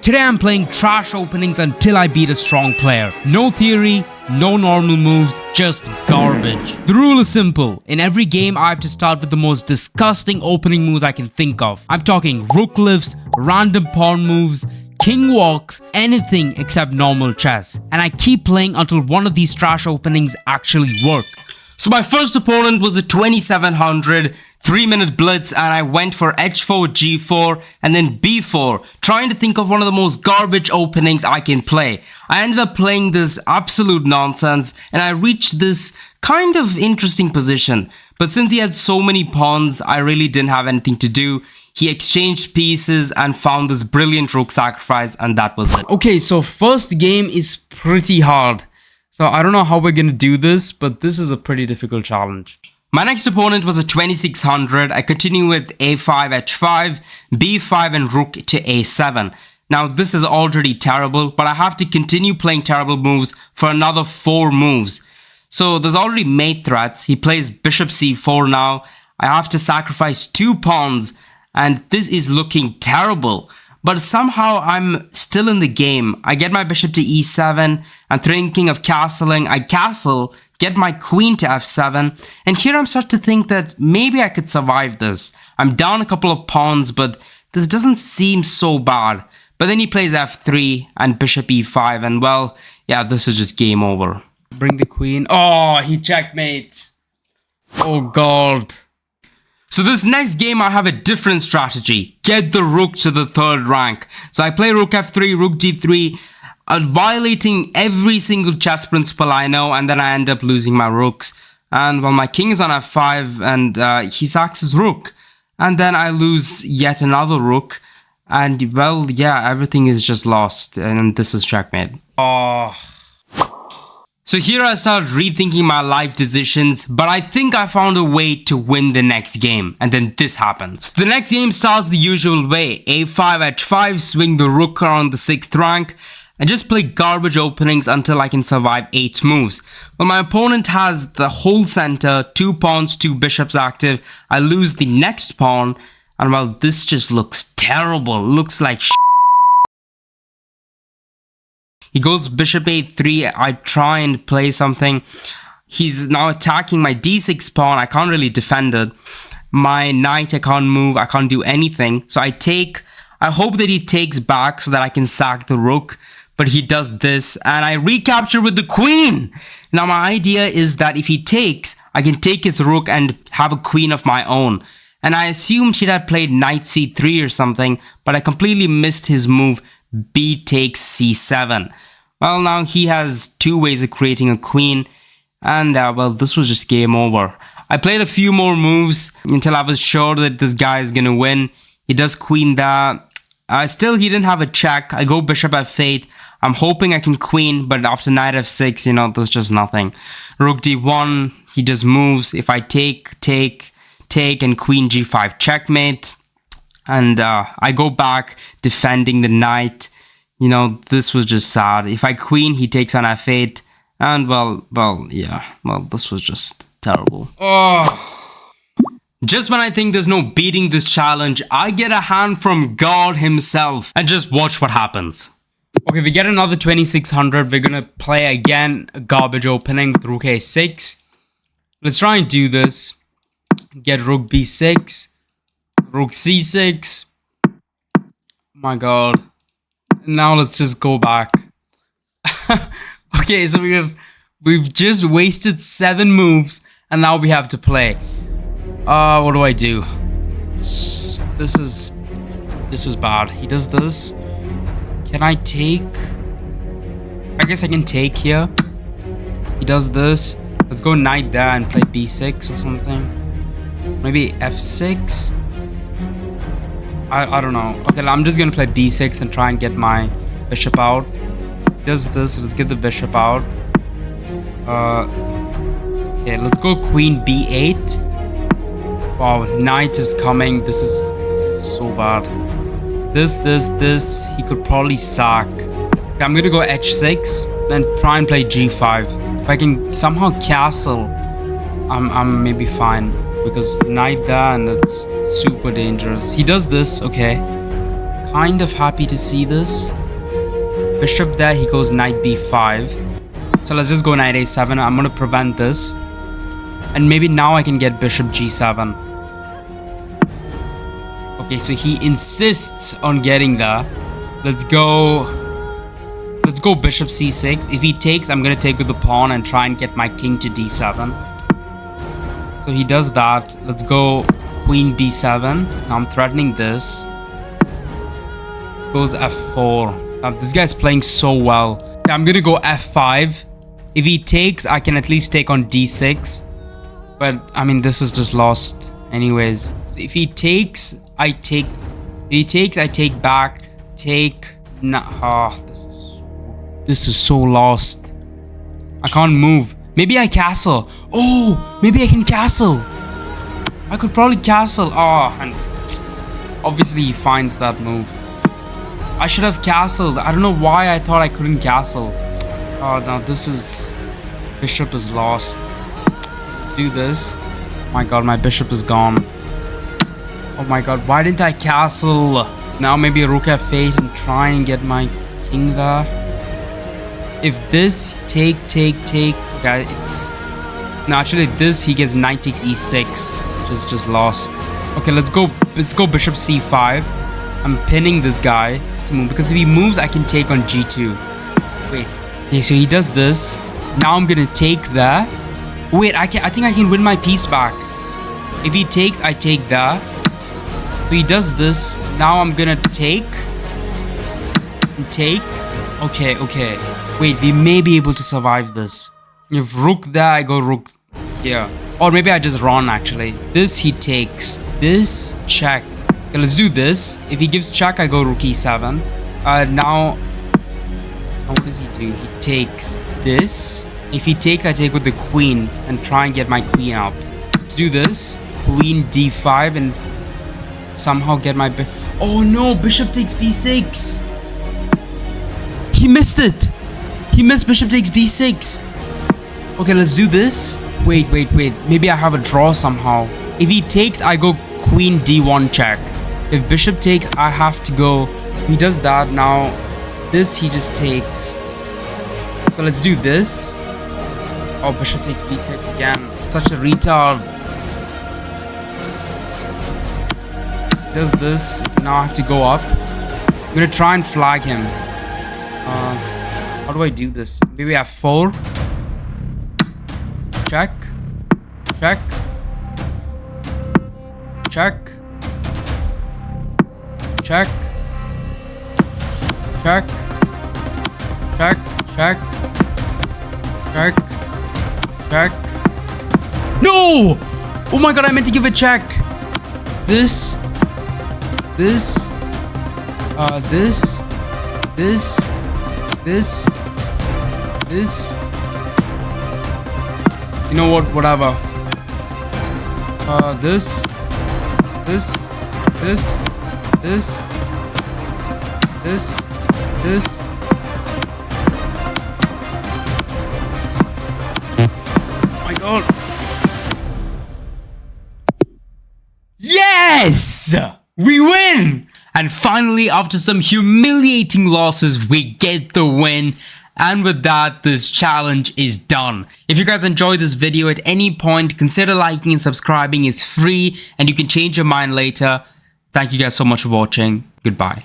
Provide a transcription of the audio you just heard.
Today I'm playing trash openings until I beat a strong player. No theory, no normal moves, just garbage. The rule is simple. In every game I have to start with the most disgusting opening moves I can think of. I'm talking rook lifts, random pawn moves, king walks, anything except normal chess. And I keep playing until one of these trash openings actually work. So my first opponent was a 2700 3-minute blitz, and I went for h4, g4, and then b4, trying to think of one of the most garbage openings I can play. I ended up playing this absolute nonsense, and I reached this kind of interesting position. But since he had so many pawns, I really didn't have anything to do. He exchanged pieces and found this brilliant rook sacrifice, and that was it. Okay, so first game is pretty hard. So I don't know how we're gonna do this, but this is a pretty difficult challenge. My next opponent was a 2600. I continue with a5, h5, b5, and rook to a7. Now this is already terrible, but I have to continue playing terrible moves for another 4 moves. So there's already mate threats. He plays bishop c4 now. I have to sacrifice 2 pawns, and this is looking terrible. But somehow I'm still in the game. I get my bishop to e7. I'm thinking of castling. I castle, get my queen to f7. And here I'm starting to think that maybe I could survive this. I'm down a couple of pawns, but this doesn't seem so bad. But then he plays f3 and bishop e5. And well, yeah, this is just game over. Bring the queen. Oh, he checkmates. Oh, God. So this next game I have a different strategy. Get the rook to the 3rd rank. So I play rook f3, rook g3, violating every single chess principle I know, and then I end up losing my rooks. And well, my king is on f5 and he sacks his rook. And then I lose yet another rook. And well, yeah, everything is just lost, and this is checkmate. Oh. So here I started rethinking my life decisions, but I think I found a way to win the next game, and then this happens. The next game starts the usual way. a5, h5, swing the rook around the 6th rank, and just play garbage openings until I can survive 8 moves. Well, my opponent has the whole center, 2 pawns, 2 bishops active. I lose the next pawn, and well, this just looks terrible. Looks like shit. He goes bishop a3. I try and play something. He's now attacking my d6 pawn. I can't really defend it. My knight, I can't move. I can't do anything. So I take. I hope that he takes back so that I can sack the rook. But he does this, and I recapture with the queen. Now my idea is that if he takes, I can take his rook and have a queen of my own. And I assumed he'd have played knight c3 or something, but I completely missed his move. B takes c7. Well, now he has 2 ways of creating a queen, and well, this was just game over. I played a few more moves until I was sure that this guy is gonna win. He does queen there. Still, he didn't have a check. I go bishop f8. I'm hoping I can queen, but after knight f6, you know, there's just nothing. Rook d1, he just moves. If I take, and queen g5 checkmate. And I go back defending the knight. You know, this was just sad. If I queen, he takes on f8. And well, yeah. Well, this was just terrible. Oh. Just when I think there's no beating this challenge, I get a hand from God himself. And just watch what happens. Okay, we get another 2600. We're gonna play again a garbage opening with rook a6. Let's try and do this. Get rook b6. Rook c6. My God. Now let's just go back. Okay, so we've just wasted 7 moves, and now we have to play. What do I do? This is bad. He does this. Can I take? I guess I can take here. He does this. Let's go knight there and play b6 or something. Maybe f6. I don't know. Okay, I'm just gonna play b6 and try and get my bishop out. Does this? Let's get the bishop out. Okay, let's go queen b8. Wow, knight is coming. This is so bad. This. He could probably sack. Okay, I'm gonna go h6 and try and play g5. If I can somehow castle, I'm maybe fine. Because knight there, and that's super dangerous. He does this, okay. kind of happy to see this. Bishop there, he goes knight b5. So let's just go knight a7. I'm going to prevent this. And maybe now I can get bishop g7. Okay, so he insists on getting there. Let's go bishop c6. If he takes, I'm going to take with the pawn and try and get my king to d7. So he does that. Let's go queen b7. Now I'm threatening this. Goes f4. This guy's playing so well. Okay, I'm going to go f5. If he takes, I can at least take on d6. But, I mean, this is just lost anyways. So if he takes, I take. If he takes, I take back. Take. Nah. Oh, this is so lost. I can't move. Maybe I castle. Oh, maybe I can castle. I could probably castle. Oh, and obviously he finds that move. I should have castled. I don't know why I thought I couldn't castle. Oh, no, this is... Bishop is lost. Let's do this. Oh my god, my bishop is gone. Oh my god, why didn't I castle? Now maybe rook f8 and try and get my king there. If this, take. Okay, it's... No, actually this, he gets knight takes e6. Which is just lost. Okay, let's go bishop c5. I'm pinning this guy to move. Because if he moves, I can take on g2. Wait. Okay, so he does this. Now I'm gonna take that. Wait, I think I can win my piece back. If he takes, I take that. So he does this. Now I'm gonna take. And take. Okay. Wait, we may be able to survive this. If rook there, I go rook here. Or maybe I just run actually. This he takes. This check. Okay, let's do this. If he gives check, I go rook e7. Now what does he do? He takes this. If he takes, I take with the queen and try and get my queen up. Let's do this. Queen d5 and somehow get my... Oh no, bishop takes b6. He missed it. He missed bishop takes b6. Okay, let's do this. Wait. Maybe I have a draw somehow. If he takes, I go queen d1 check. If bishop takes, I have to go... He does that. Now, this he just takes. So let's do this. Oh, bishop takes b6 again. Such a retard. Does this. Now I have to go up. I'm gonna try and flag him. How do I do this? Maybe I have 4. Check. Check. Check. Check. Check. Check. Check. Check. Check. No! Oh my god, I meant to give a check. This. This. This. This. This. This. You know what? Whatever. This. This. This. This. This. This. Oh my god. Yes! We win! And finally, after some humiliating losses, we get the win. And with that, this challenge is done. If you guys enjoyed this video at any point, consider liking and subscribing. It's free and you can change your mind later. Thank you guys so much for watching. Goodbye.